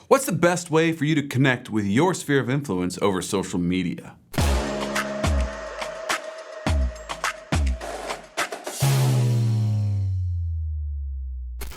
What's the best way for you to connect with your sphere of influence over social media?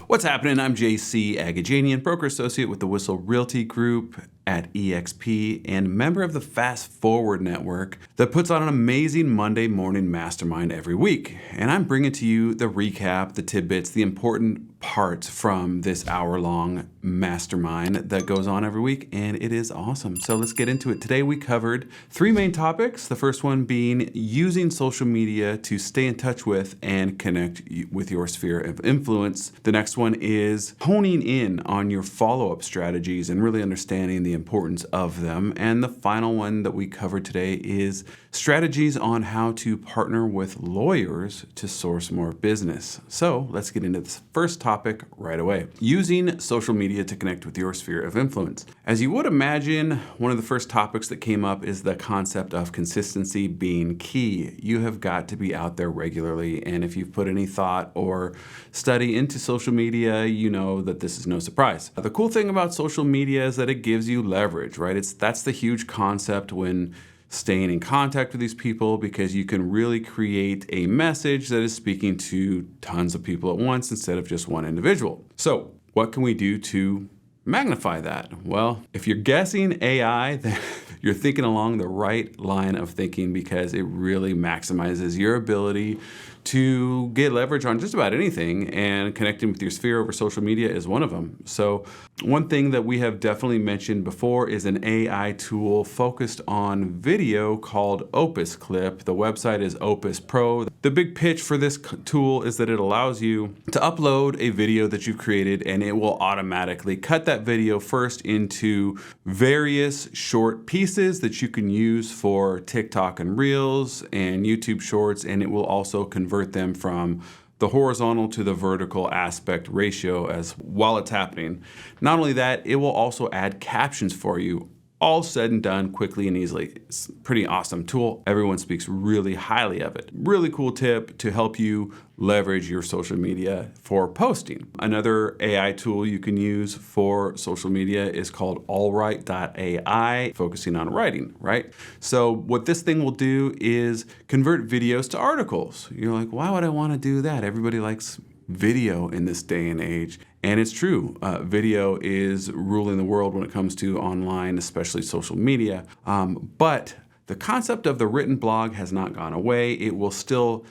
What's happening? I'm J.C Agajanian, broker associate with the Whissel Realty Group at EXP and member of the Fast Forward Network that puts on an amazing Monday morning mastermind every week. And I'm bringing to you the recap, the tidbits, the important parts from this hour-long mastermind that goes on every week, and it is awesome. So let's get into it. Today we covered three main topics. The first one being using social media to stay in touch with and connect with your sphere of influence. The next one is honing in on your follow-up strategies and really understanding the importance of them. And the final one that we covered today is strategies on how to partner with lawyers to source more business. So let's get into this first topic right away. Using social media to connect with your sphere of influence. As you would imagine, one of the first topics that came up is the concept of consistency being key. You have got to be out there regularly, and if you've put any thought or study into social media, you know that this is no surprise. The cool thing about social media is that it gives you leverage, right? That's the huge concept when staying in contact with these people, because you can really create a message that is speaking to tons of people at once instead of just one individual. So what can we do to magnify that? Well, if you're guessing AI, then you're thinking along the right line of thinking, because it really maximizes your ability to get leverage on just about anything, and connecting with your sphere over social media is one of them. So one thing that we have definitely mentioned before is an AI tool focused on video called Opus Clip. The website is Opus Pro. The big pitch for this tool is that it allows you to upload a video that you've created, and it will automatically cut that video first into various short pieces that you can use for TikTok and Reels and YouTube Shorts, and it will also convert them from the horizontal to the vertical aspect ratio as while it's happening. Not only that, it will also add captions for you, all said and done quickly and easily. It's a pretty awesome tool. Everyone speaks really highly of it. Really cool tip to help you leverage your social media for posting. Another AI tool you can use for social media is called allwrite.ai, focusing on writing, right? So what this thing will do is convert videos to articles. You're like, why would I want to do that? Everybody likes video in this day and age. And it's true, video is ruling the world when it comes to online, especially social media. But the concept of the written blog has not gone away. It will still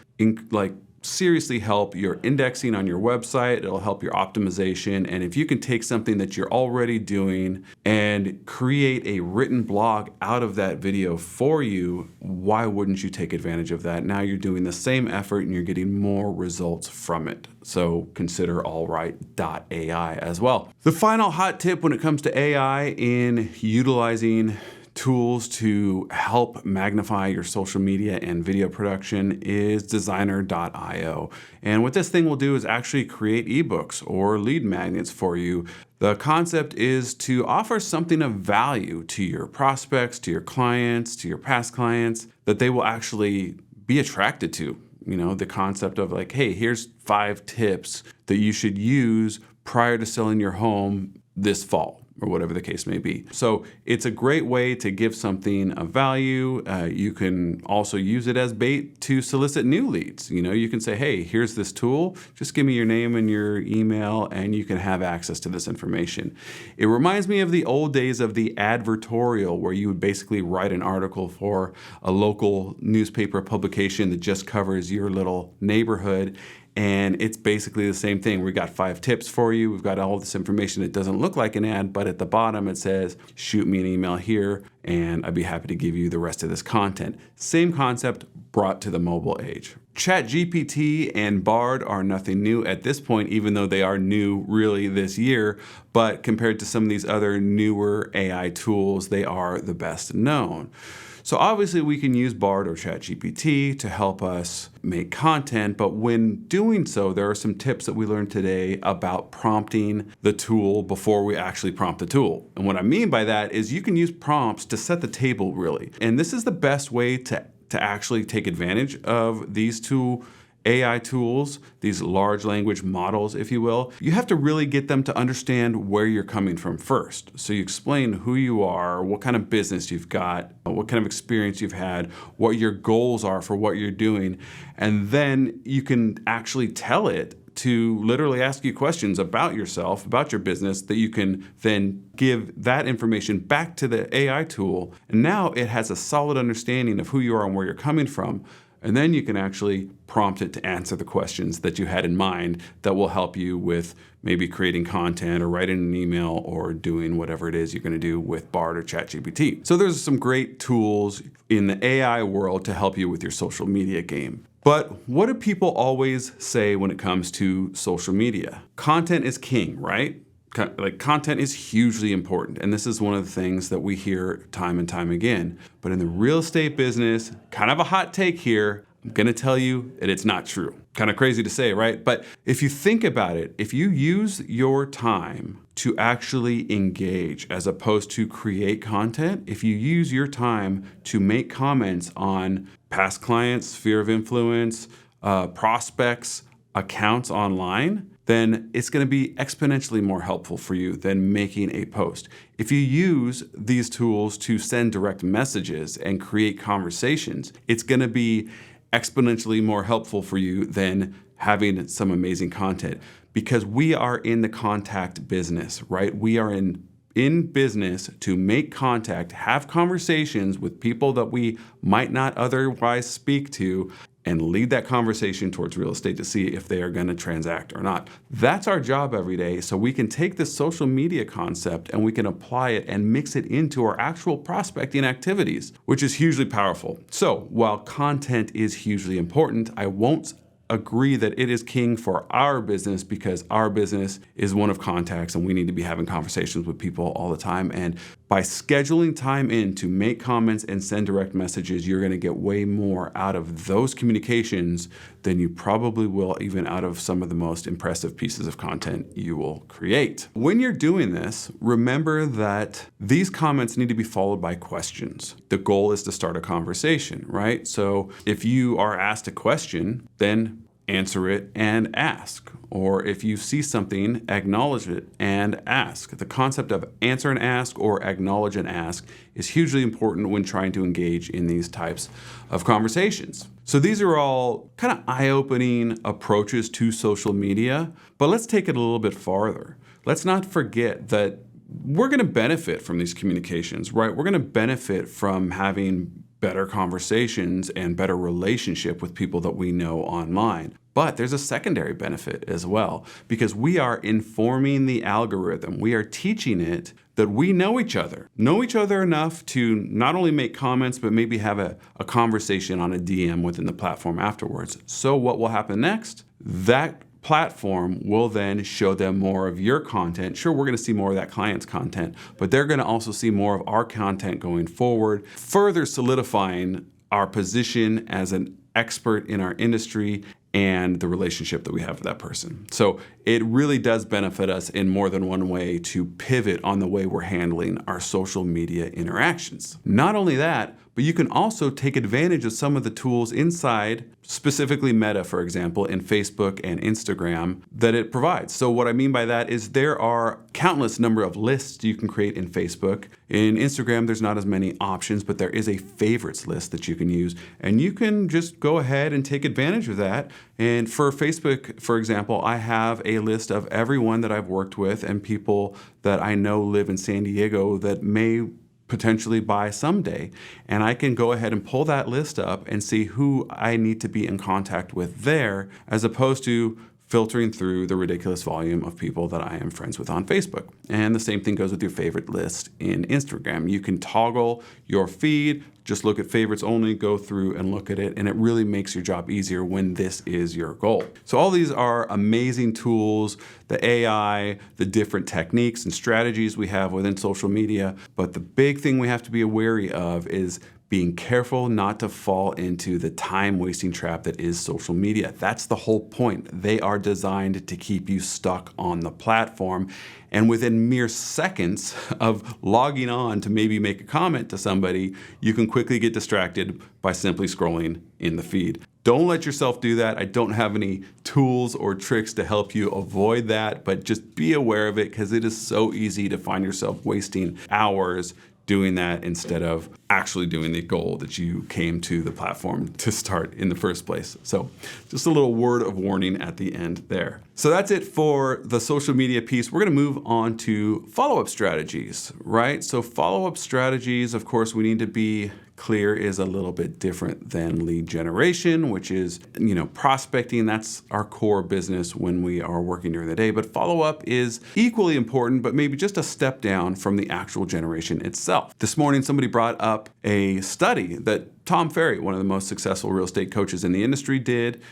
seriously help your indexing on your website. It'll help your optimization. And if you can take something that you're already doing and create a written blog out of that video for you, why wouldn't you take advantage of that? Now you're doing the same effort and you're getting more results from it. So consider allwrite.ai as well. The final hot tip when it comes to AI in utilizing tools to help magnify your social media and video production is designer.io. And what this thing will do is actually create ebooks or lead magnets for you. The concept is to offer something of value to your prospects, to your clients, to your past clients, that they will actually be attracted to. You know, the concept of like, hey, here's 5 tips that you should use prior to selling your home this fall, or whatever the case may be. So it's a great way to give something of value. You can also use it as bait to solicit new leads. You know, you can say, hey, here's this tool, just give me your name and your email and you can have access to this information. It reminds me of the old days of the advertorial, where you would basically write an article for a local newspaper publication that just covers your little neighborhood. And it's basically the same thing. We got 5 tips for you. We've got all this information. It doesn't look like an ad, but at the bottom it says, shoot me an email here, and I'd be happy to give you the rest of this content. Same concept brought to the mobile age. ChatGPT and Bard are nothing new at this point, even though they are new really this year. But compared to some of these other newer AI tools, they are the best known. So obviously we can use Bard or ChatGPT to help us make content, but when doing so, there are some tips that we learned today about prompting the tool before we actually prompt the tool. And what I mean by that is you can use prompts to set the table, really. And this is the best way to actually take advantage of these two AI tools, these large language models, if you will, you have to really get them to understand where you're coming from first. So you explain who you are, what kind of business you've got, what kind of experience you've had, what your goals are for what you're doing, and then you can actually tell it to literally ask you questions about yourself, about your business, that you can then give that information back to the AI tool. And now it has a solid understanding of who you are and where you're coming from. And then you can actually prompt it to answer the questions that you had in mind that will help you with maybe creating content or writing an email or doing whatever it is you're going to do with Bard or ChatGPT. So there's some great tools in the AI world to help you with your social media game. But what do people always say when it comes to social media? Content is king, right? Content is hugely important. And this is one of the things that we hear time and time again. But in the real estate business, kind of a hot take here, I'm going to tell you that it's not true. Kind of crazy to say, right? But if you think about it, if you use your time to actually engage as opposed to create content, if you use your time to make comments on past clients, sphere of influence, prospects, accounts online, then it's going to be exponentially more helpful for you than making a post. If you use these tools to send direct messages and create conversations, it's going to be exponentially more helpful for you than having some amazing content, because we are in the contact business, right? We are in business to make contact, have conversations with people that we might not otherwise speak to, and lead that conversation towards real estate to see if they are going to transact or not. That's our job every day. So we can take this social media concept and we can apply it and mix it into our actual prospecting activities, which is hugely powerful. So while content is hugely important, I won't agree that it is king for our business, because our business is one of contacts and we need to be having conversations with people all the time. And by scheduling time in to make comments and send direct messages, you're going to get way more out of those communications than you probably will even out of some of the most impressive pieces of content you will create. When you're doing this, remember that these comments need to be followed by questions. The goal is to start a conversation, right? So if you are asked a question, then answer it and ask. Or if you see something, acknowledge it and ask. The concept of answer and ask or acknowledge and ask is hugely important when trying to engage in these types of conversations. So these are all kind of eye-opening approaches to social media, but let's take it a little bit farther. Let's not forget that we're going to benefit from these communications, right? We're going to benefit from having better conversations and better relationship with people that we know online. But there's a secondary benefit as well, because we are informing the algorithm. We are teaching it that we know each other enough to not only make comments, but maybe have a conversation on a DM within the platform afterwards. So what will happen next? That platform will then show them more of your content. Sure, we're going to see more of that client's content, but they're going to also see more of our content going forward, further solidifying our position as an expert in our industry and the relationship that we have with that person. So it really does benefit us in more than one way to pivot on the way we're handling our social media interactions. Not only that, but you can also take advantage of some of the tools inside, specifically Meta, for example, in Facebook and Instagram that it provides. So what I mean by that is there are countless number of lists you can create in Facebook. In Instagram, there's not as many options, but there is a favorites list that you can use. And you can just go ahead and take advantage of that. And for Facebook, for example, I have a list of everyone that I've worked with and people that I know live in San Diego that may potentially buy someday. And I can go ahead and pull that list up and see who I need to be in contact with there, as opposed to filtering through the ridiculous volume of people that I am friends with on Facebook. And the same thing goes with your favorite list in Instagram. You can toggle your feed, just look at favorites only, go through and look at it, and it really makes your job easier when this is your goal. So all these are amazing tools, the AI, the different techniques and strategies we have within social media, but the big thing we have to be wary of is being careful not to fall into the time-wasting trap that is social media. That's the whole point. They are designed to keep you stuck on the platform. And within mere seconds of logging on to maybe make a comment to somebody, you can quickly get distracted by simply scrolling in the feed. Don't let yourself do that. I don't have any tools or tricks to help you avoid that, but just be aware of it because it is so easy to find yourself wasting hours doing that instead of actually doing the goal that you came to the platform to start in the first place. So just a little word of warning at the end there. So that's it for the social media piece. We're gonna move on to follow-up strategies, right? So follow-up strategies, of course, we need to be clear is a little bit different than lead generation, which is, prospecting. That's our core business when we are working during the day. But follow-up is equally important, but maybe just a step down from the actual generation itself. This morning, somebody brought up a study that Tom Ferry, one of the most successful real estate coaches in the industry, did.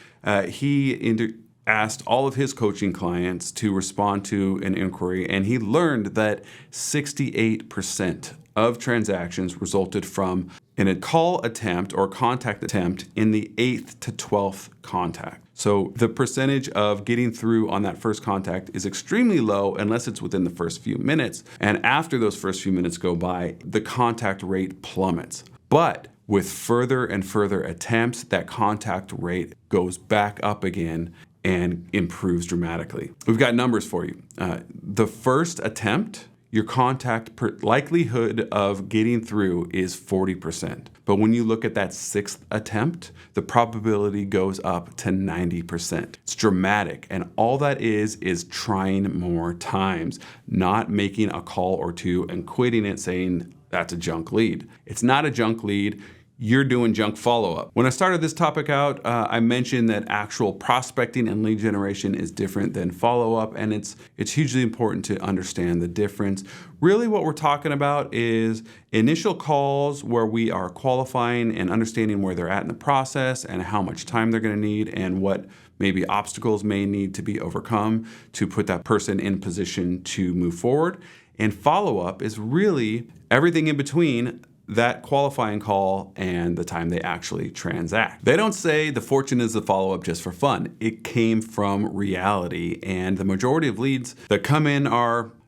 He asked all of his coaching clients to respond to an inquiry, and he learned that 68% of transactions resulted from a call attempt or contact attempt in the 8th to 12th contact. So the percentage of getting through on that first contact is extremely low unless it's within the first few minutes. And after those first few minutes go by, the contact rate plummets. But with further and further attempts, that contact rate goes back up again and improves dramatically. We've got numbers for you. The first attempt, your contact likelihood of getting through is 40%. But when you look at that 6th attempt, the probability goes up to 90%. It's dramatic. And all that is trying more times, not making a call or two and quitting it saying that's a junk lead. It's not a junk lead. You're doing junk follow-up. When I started this topic out, I mentioned that actual prospecting and lead generation is different than follow-up, and it's hugely important to understand the difference. Really what we're talking about is initial calls where we are qualifying and understanding where they're at in the process and how much time they're gonna need and what maybe obstacles may need to be overcome to put that person in position to move forward. And follow-up is really everything in between that qualifying call and the time they actually transact. They don't say the fortune is the follow-up just for fun. It came from reality, and the majority of leads that come in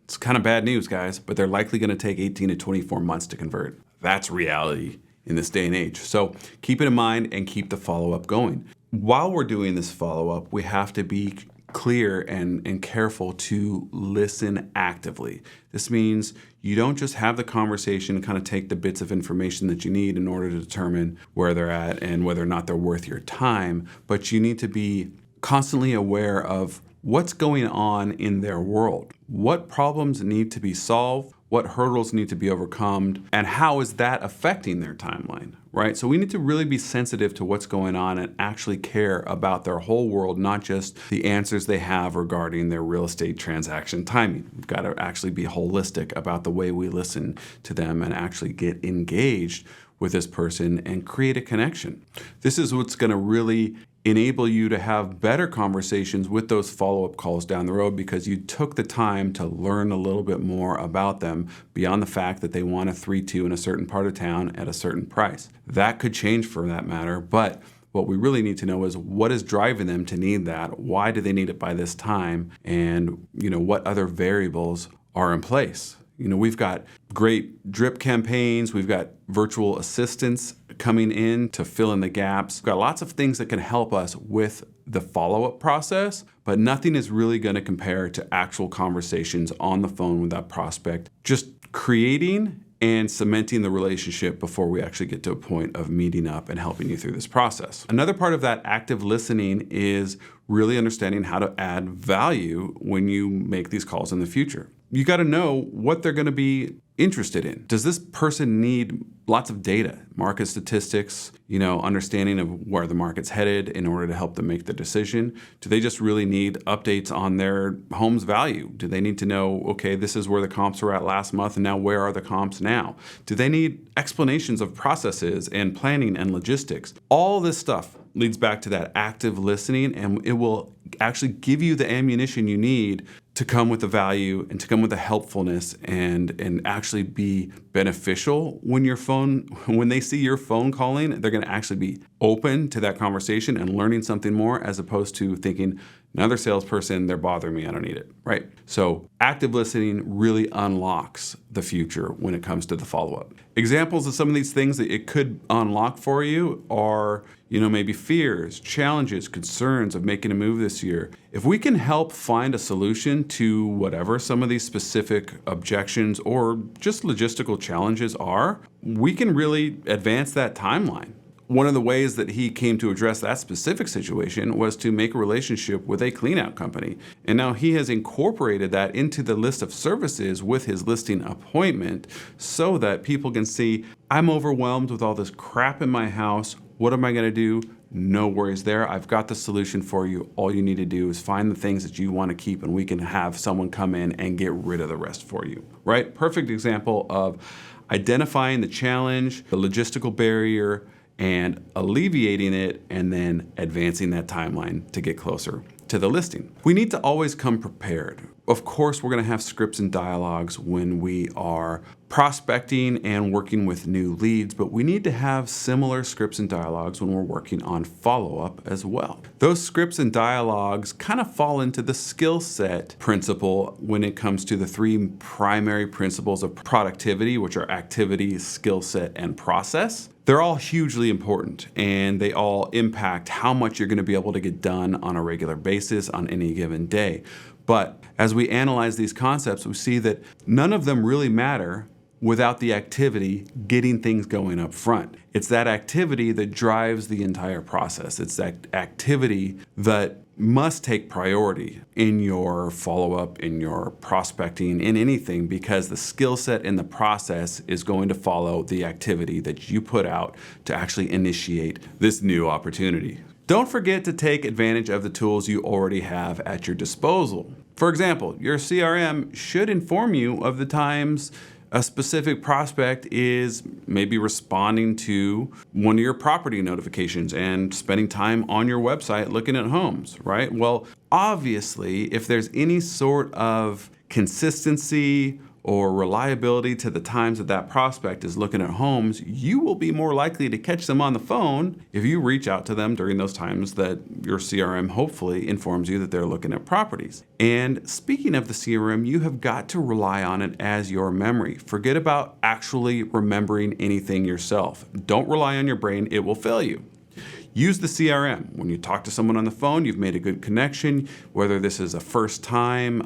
it's kind of bad news, guys, but they're likely gonna take 18 to 24 months to convert. That's reality in this day and age. So keep it in mind and keep the follow-up going. While we're doing this follow-up, we have to be clear and careful to listen actively. This means you don't just have the conversation, kind of take the bits of information that you need in order to determine where they're at and whether or not they're worth your time, but you need to be constantly aware of what's going on in their world. What problems need to be solved? What hurdles need to be overcome? And how is that affecting their timeline, right? So we need to really be sensitive to what's going on and actually care about their whole world, not just the answers they have regarding their real estate transaction timing. We've got to actually be holistic about the way we listen to them and actually get engaged with this person and create a connection. This is what's going to really enable you to have better conversations with those follow-up calls down the road because you took the time to learn a little bit more about them beyond the fact that they want a 3-2 in a certain part of town at a certain price. That could change for that matter, but what we really need to know is what is driving them to need that, why do they need it by this time, and what other variables are in place. We've got great drip campaigns, we've got virtual assistants coming in to fill in the gaps. We've got lots of things that can help us with the follow-up process, but nothing is really going to compare to actual conversations on the phone with that prospect. Just creating and cementing the relationship before we actually get to a point of meeting up and helping you through this process. Another part of that active listening is really understanding how to add value when you make these calls in the future. You got to know what they're going to be interested in. Does this person need lots of data, market statistics, understanding of where the market's headed in order to help them make the decision? Do they just really need updates on their home's value? Do they need to know, okay, this is where the comps were at last month and now where are the comps now? Do they need explanations of processes and planning and logistics? All this stuff leads back to that active listening, and it will actually give you the ammunition you need to come with the value and to come with the helpfulness and actually be beneficial when they see your phone calling, they're going to actually be open to that conversation and learning something more, as opposed to thinking, another salesperson, they're bothering me, I don't need it, right? So active listening really unlocks the future when it comes to the follow-up. Examples of some of these things that it could unlock for you are, maybe fears, challenges, concerns of making a move this year. If we can help find a solution to whatever some of these specific objections or just logistical challenges are, we can really advance that timeline. One of the ways that he came to address that specific situation was to make a relationship with a cleanout company. And now he has incorporated that into the list of services with his listing appointment so that people can see, I'm overwhelmed with all this crap in my house. What am I going to do? No worries there. I've got the solution for you. All you need to do is find the things that you want to keep, and we can have someone come in and get rid of the rest for you, right? Perfect example of identifying the challenge, the logistical barrier, and alleviating it, and then advancing that timeline to get closer to the listing. We need to always come prepared. Of course, we're going to have scripts and dialogues when we are prospecting and working with new leads, but we need to have similar scripts and dialogues when we're working on follow-up as well. Those scripts and dialogues kind of fall into the skill set principle when it comes to the three primary principles of productivity, which are activity, skill set, and process. They're all hugely important, and they all impact how much you're going to be able to get done on a regular basis on any given day. But as we analyze these concepts, we see that none of them really matter without the activity getting things going up front. It's that activity that drives the entire process. It's that activity that must take priority in your follow-up, in your prospecting, in anything, because the skill set and the process is going to follow the activity that you put out to actually initiate this new opportunity. Don't forget to take advantage of the tools you already have at your disposal. For example, your CRM should inform you of the times a specific prospect is maybe responding to one of your property notifications and spending time on your website looking at homes, right? Well, obviously, if there's any sort of consistency or reliability to the times that that prospect is looking at homes, you will be more likely to catch them on the phone if you reach out to them during those times that your CRM hopefully informs you that they're looking at properties. And speaking of the CRM, you have got to rely on it as your memory. Forget about actually remembering anything yourself. Don't rely on your brain, it will fail you. Use the CRM. When you talk to someone on the phone, you've made a good connection, whether this is a first time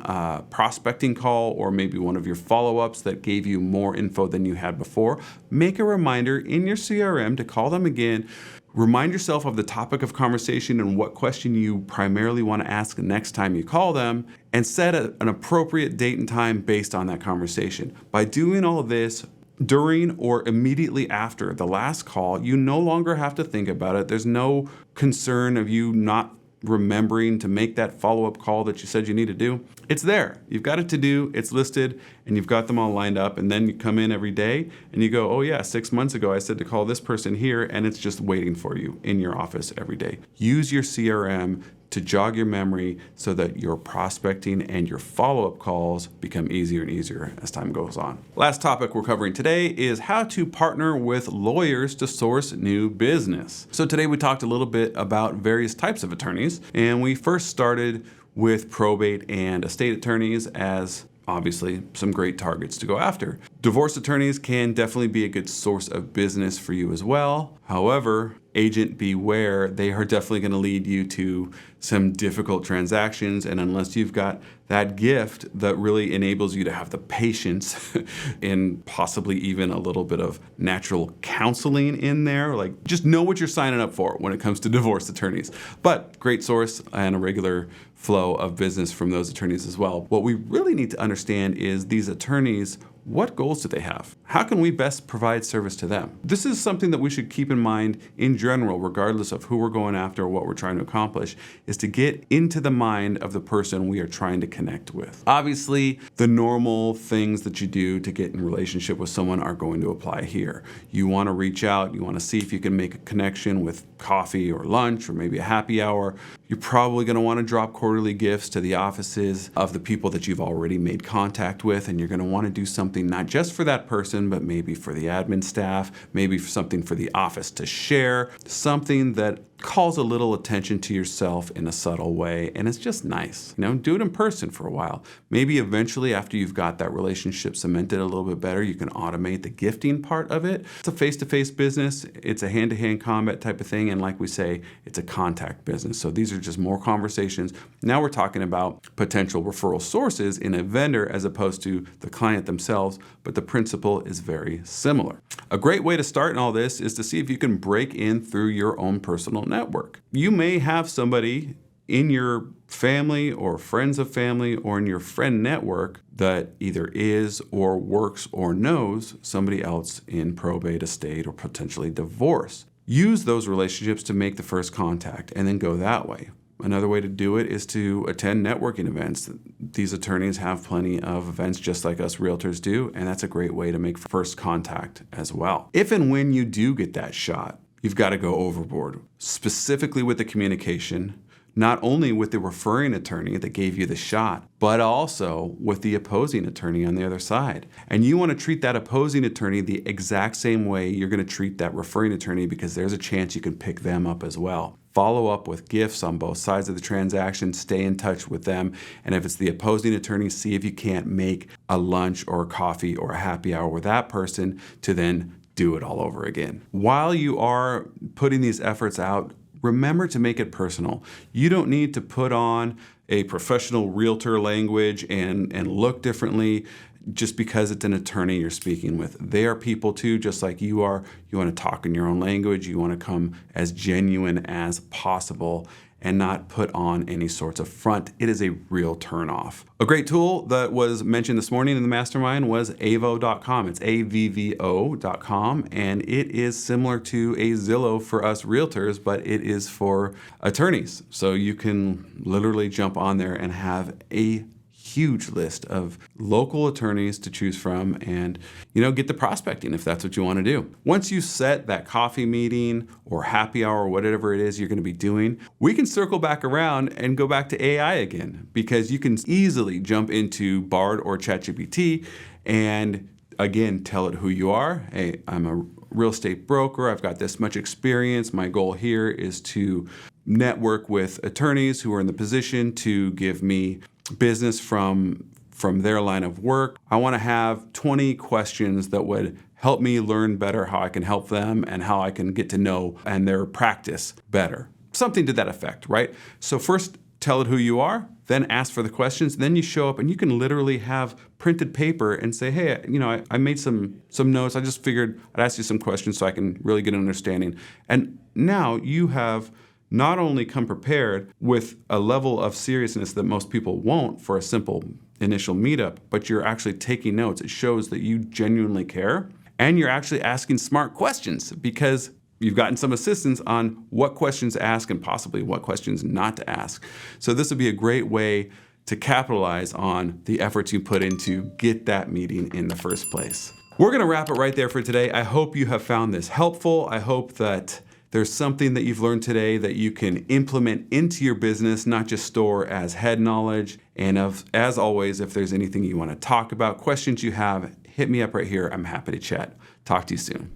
prospecting call or maybe one of your follow-ups that gave you more info than you had before. Make a reminder in your CRM to call them again. Remind yourself of the topic of conversation and what question you primarily want to ask the next time you call them, and set an appropriate date and time based on that conversation. By doing all of this, during or immediately after the last call, you no longer have to think about it. There's no concern of you not remembering to make that follow-up call that you said you need to do. It's there. You've got it to do, it's listed, and you've got them all lined up. And then you come in every day and you go, oh yeah, 6 months ago I said to call this person here, and it's just waiting for you in your office every day. Use your CRM to jog your memory so that your prospecting and your follow-up calls become easier and easier as time goes on. Last topic we're covering today is how to partner with lawyers to source new business. So today we talked a little bit about various types of attorneys, and we first started with probate and estate attorneys as obviously some great targets to go after. Divorce attorneys can definitely be a good source of business for you as well. However, agent beware, they are definitely going to lead you to some difficult transactions, and unless you've got that gift that really enables you to have the patience and possibly even a little bit of natural counseling in there, like just know what you're signing up for when it comes to divorce attorneys. But great source and a regular flow of business from those attorneys as well. What we really need to understand is these attorneys What goals do they have? How can we best provide service to them? This is something that we should keep in mind in general, regardless of who we're going after or what we're trying to accomplish, is to get into the mind of the person we are trying to connect with. Obviously, the normal things that you do to get in relationship with someone are going to apply here. You want to reach out, you want to see if you can make a connection with coffee or lunch or maybe a happy hour. You're probably going to want to drop quarterly gifts to the offices of the people that you've already made contact with, and you're going to want to do something not just for that person, but maybe for the admin staff, maybe something for the office to share, something that calls a little attention to yourself in a subtle way, and it's just nice. Do it in person for a while. Maybe eventually, after you've got that relationship cemented a little bit better, you can automate the gifting part of it. It's a face-to-face business, it's a hand-to-hand combat type of thing, and like we say, it's a contact business. So these are just more conversations. Now we're talking about potential referral sources in a vendor as opposed to the client themselves, but the principle is very similar. A great way to start in all this is to see if you can break in through your own personal network. You may have somebody in your family or friends of family or in your friend network that either is or works or knows somebody else in probate, estate, or potentially divorce. Use those relationships to make the first contact and then go that way. Another way to do it is to attend networking events. These attorneys have plenty of events just like us realtors do, and that's a great way to make first contact as well. If and when you do get that shot, you've got to go overboard, specifically with the communication, not only with the referring attorney that gave you the shot, but also with the opposing attorney on the other side. And you want to treat that opposing attorney the exact same way you're going to treat that referring attorney, because there's a chance you can pick them up as well. Follow up with gifts on both sides of the transaction, stay in touch with them, and if it's the opposing attorney, see if you can't make a lunch or a coffee or a happy hour with that person to then do it all over again. While you are putting these efforts out, remember to make it personal. You don't need to put on a professional realtor language and look differently just because it's an attorney you're speaking with. They are people too, just like you are. You want to talk in your own language. You want to come as genuine as possible and not put on any sorts of front. It is a real turnoff. A great tool that was mentioned this morning in the mastermind was avo.com. It's avvo.com, and it is similar to a Zillow for us realtors, but it is for attorneys. So you can literally jump on there and have a huge list of local attorneys to choose from and, get the prospecting if that's what you want to do. Once you set that coffee meeting or happy hour or whatever it is you're going to be doing, we can circle back around and go back to AI again, because you can easily jump into Bard or ChatGPT and again, tell it who you are. Hey, I'm a real estate broker. I've got this much experience. My goal here is to network with attorneys who are in the position to give me business from their line of work. I want to have 20 questions that would help me learn better how I can help them and how I can get to know and their practice better. Something to that effect, right? So first, tell it who you are, then ask for the questions, then you show up and you can literally have printed paper and say, hey, I made some notes. I just figured I'd ask you some questions so I can really get an understanding. And now you have not only come prepared with a level of seriousness that most people won't for a simple initial meetup, but you're actually taking notes. It shows that you genuinely care, and you're actually asking smart questions because you've gotten some assistance on what questions to ask and possibly what questions not to ask. So this would be a great way to capitalize on the efforts you put in to get that meeting in the first place. We're going to wrap it right there for today. I hope you have found this helpful. I hope that there's something that you've learned today that you can implement into your business, not just store as head knowledge. And as always, if there's anything you want to talk about, questions you have, hit me up right here. I'm happy to chat. Talk to you soon.